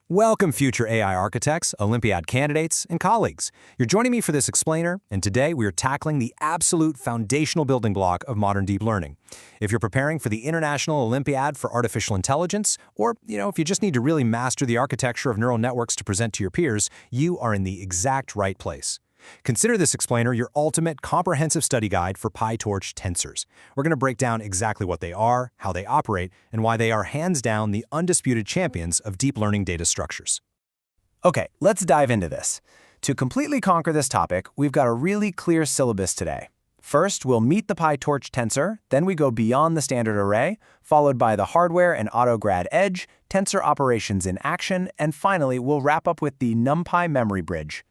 Welcome, future AI architects, Olympiad candidates, and colleagues. You're joining me for this explainer, and today we are tackling the absolute foundational building block of modern deep learning. If you're preparing for the International Olympiad for Artificial Intelligence, or if you just need to really master the architecture of neural networks to present to your peers, you are in the exact right place. Consider this explainer your ultimate comprehensive study guide for Pytorch Tensors. We're going to break down exactly what they are, how they operate, and why they are hands down the undisputed champions of deep learning data structures. Okay, let's dive into this. To completely conquer this topic, we've got a really clear syllabus today. First, we'll meet the Pytorch tensor, then we go beyond the standard array, followed by the hardware and autograd edge, tensor operations in action, and finally, we'll wrap up with the NumPy memory bridge.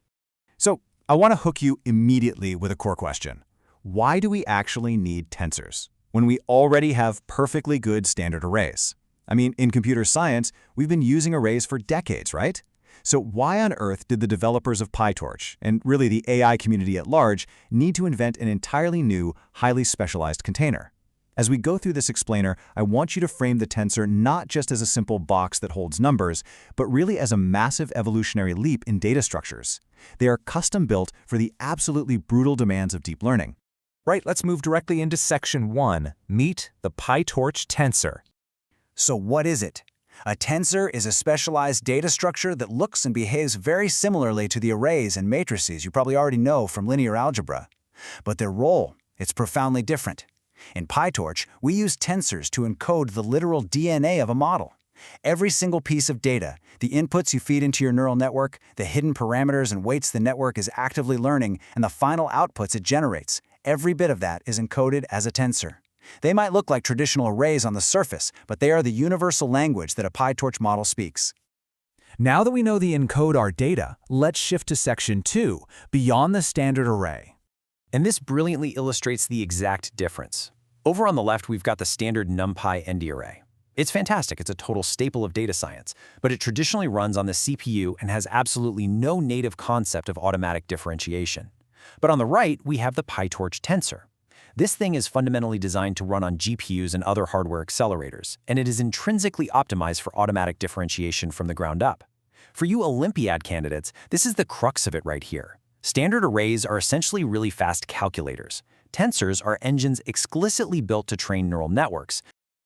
So, I want to hook you immediately with a core question. Why do we actually need tensors when we already have perfectly good standard arrays? I mean, in computer science, we've been using arrays for decades, right? So why on earth did the developers of Pytorch, and really the AI community at large, need to invent an entirely new, highly specialized container? As we go through this explainer, I want you to frame the tensor not just as a simple box that holds numbers, but really as a massive evolutionary leap in data structures. They are custom-built for the absolutely brutal demands of deep learning. Right, let's move directly into Section 1, Meet the Pytorch Tensor. So what is it? A tensor is a specialized data structure that looks and behaves very similarly to the arrays and matrices you probably already know from linear algebra. But their role, it's profoundly different. In Pytorch, we use tensors to encode the literal DNA of a model. Every single piece of data, the inputs you feed into your neural network, the hidden parameters and weights the network is actively learning, and the final outputs it generates, every bit of that is encoded as a tensor. They might look like traditional arrays on the surface, but they are the universal language that a Pytorch model speaks. Now that we know the encode our data, let's shift to Section 2, Beyond the Standard Array. And this brilliantly illustrates the exact difference. Over on the left, we've got the standard NumPy ND array. It's fantastic, it's a total staple of data science, but it traditionally runs on the CPU and has absolutely no native concept of automatic differentiation. But on the right, we have the Pytorch tensor. This thing is fundamentally designed to run on GPUs and other hardware accelerators, and it is intrinsically optimized for automatic differentiation from the ground up. For you Olympiad candidates, this is the crux of it right here. Standard arrays are essentially really fast calculators. Tensors are engines explicitly built to train neural networks.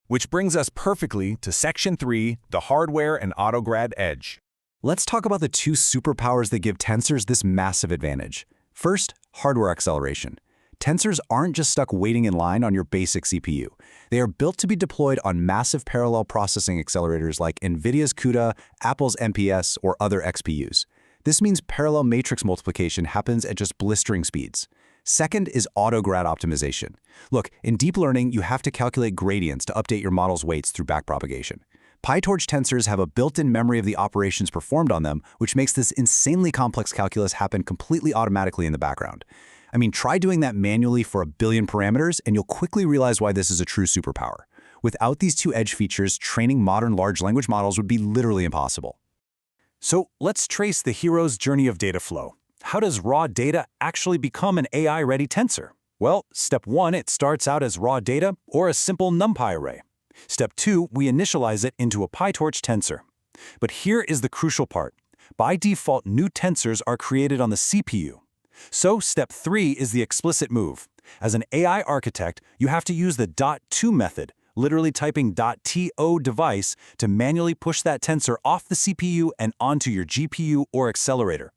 Which brings us perfectly to Section 3, the hardware and autograd edge. Let's talk about the two superpowers that give tensors this massive advantage. First, hardware acceleration. Tensors aren't just stuck waiting in line on your basic CPU. They are built to be deployed on massive parallel processing accelerators like NVIDIA's CUDA, Apple's MPS, or other XPUs. This means parallel matrix multiplication happens at just blistering speeds. Second is autograd optimization. Look, in deep learning, you have to calculate gradients to update your model's weights through backpropagation. Pytorch tensors have a built-in memory of the operations performed on them, which makes this insanely complex calculus happen completely automatically in the background. I mean, try doing that manually for 1 billion parameters, and you'll quickly realize why this is a true superpower. Without these two edge features, training modern large language models would be literally impossible. So let's trace the hero's journey of data flow. How does raw data actually become an AI-ready tensor? Well, step 1, it starts out as raw data or a simple NumPy array. Step 2, we initialize it into a Pytorch tensor. But here is the crucial part. By default, new tensors are created on the CPU. So step 3 is the explicit move. As an AI architect, you have to use the .to method, literally typing .to device to manually push that tensor off the CPU and onto your GPU or accelerator.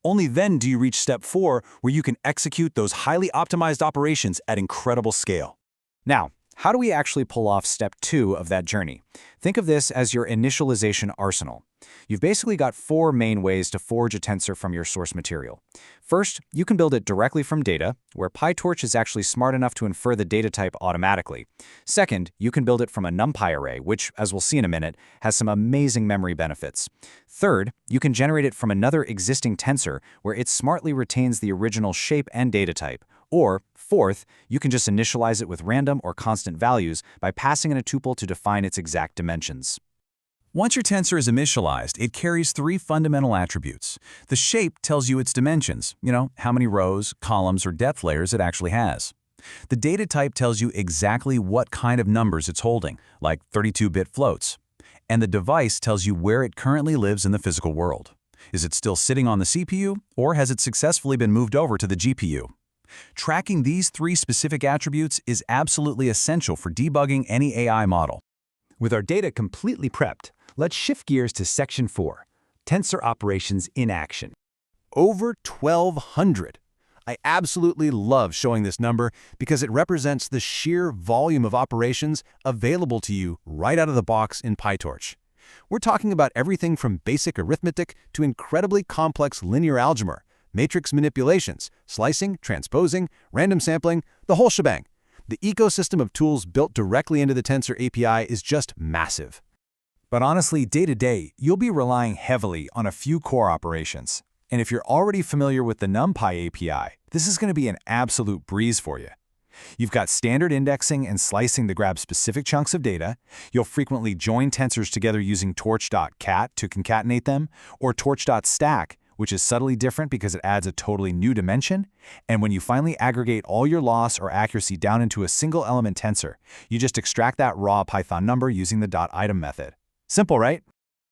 Only then do you reach step 4, where you can execute those highly optimized operations at incredible scale. Now, how do we actually pull off step 2 of that journey? Think of this as your initialization arsenal. You've basically got 4 main ways to forge a tensor from your source material. First, you can build it directly from data, where Pytorch is actually smart enough to infer the data type automatically. Second, you can build it from a NumPy array, which, as we'll see in a minute, has some amazing memory benefits. Third, you can generate it from another existing tensor, where it smartly retains the original shape and data type. Or, fourth, you can just initialize it with random or constant values by passing in a tuple to define its exact dimensions. Once your tensor is initialized, it carries 3 fundamental attributes. The shape tells you its dimensions, how many rows, columns, or depth layers it actually has. The data type tells you exactly what kind of numbers it's holding, like 32-bit floats. And the device tells you where it currently lives in the physical world. Is it still sitting on the CPU, or has it successfully been moved over to the GPU? Tracking these 3 specific attributes is absolutely essential for debugging any AI model. With our data completely prepped, let's shift gears to Section 4, Tensor Operations in Action. Over 1,200. I absolutely love showing this number because it represents the sheer volume of operations available to you right out of the box in Pytorch. We're talking about everything from basic arithmetic to incredibly complex linear algebra, matrix manipulations, slicing, transposing, random sampling, the whole shebang. The ecosystem of tools built directly into the Tensor API is just massive. But honestly, day to day, you'll be relying heavily on a few core operations. And if you're already familiar with the NumPy API, this is going to be an absolute breeze for you. You've got standard indexing and slicing to grab specific chunks of data. You'll frequently join tensors together using torch.cat to concatenate them, or torch.stack, which is subtly different because it adds a totally new dimension. And when you finally aggregate all your loss or accuracy down into a single element tensor, you just extract that raw Python number using the .item method. Simple, right?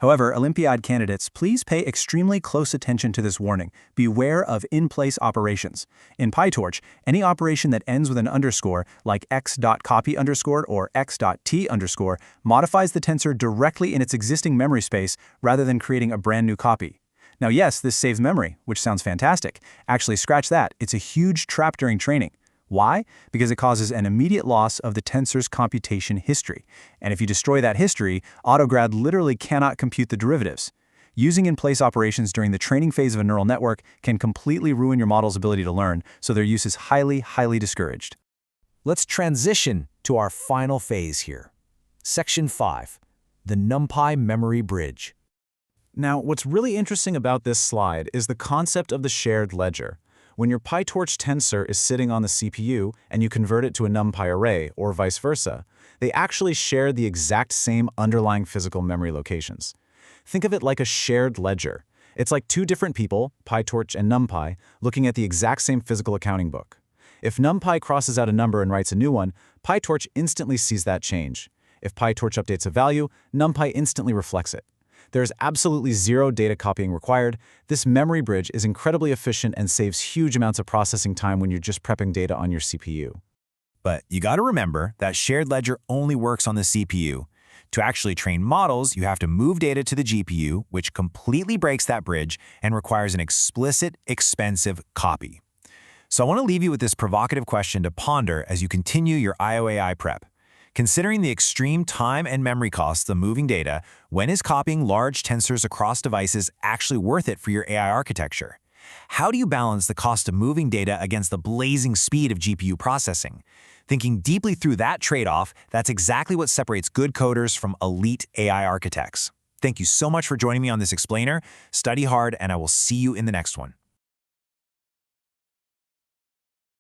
However, Olympiad candidates, please pay extremely close attention to this warning. Beware of in-place operations. In Pytorch, any operation that ends with an underscore, like x.copy underscore or x.t underscore, modifies the tensor directly in its existing memory space rather than creating a brand new copy. Now yes, this saves memory, which sounds fantastic. Actually, scratch that. It's a huge trap during training. Why? Because it causes an immediate loss of the tensor's computation history. And if you destroy that history, AutoGrad literally cannot compute the derivatives. Using in-place operations during the training phase of a neural network can completely ruin your model's ability to learn, so their use is highly, highly discouraged. Let's transition to our final phase here. Section 5, the NumPy memory bridge. Now, what's really interesting about this slide is the concept of the shared ledger. When your Pytorch tensor is sitting on the CPU and you convert it to a NumPy array, or vice versa, they actually share the exact same underlying physical memory locations. Think of it like a shared ledger. It's like 2 different people, Pytorch and NumPy, looking at the exact same physical accounting book. If NumPy crosses out a number and writes a new one, Pytorch instantly sees that change. If Pytorch updates a value, NumPy instantly reflects it. There is absolutely 0 data copying required. This memory bridge is incredibly efficient and saves huge amounts of processing time when you're just prepping data on your CPU. But you got to remember that shared ledger only works on the CPU. To actually train models, you have to move data to the GPU, which completely breaks that bridge and requires an explicit, expensive copy. So I want to leave you with this provocative question to ponder as you continue your IOAI prep. Considering the extreme time and memory costs of moving data, when is copying large tensors across devices actually worth it for your AI architecture? How do you balance the cost of moving data against the blazing speed of GPU processing? Thinking deeply through that trade-off, that's exactly what separates good coders from elite AI architects. Thank you so much for joining me on this explainer. Study hard, and I will see you in the next one.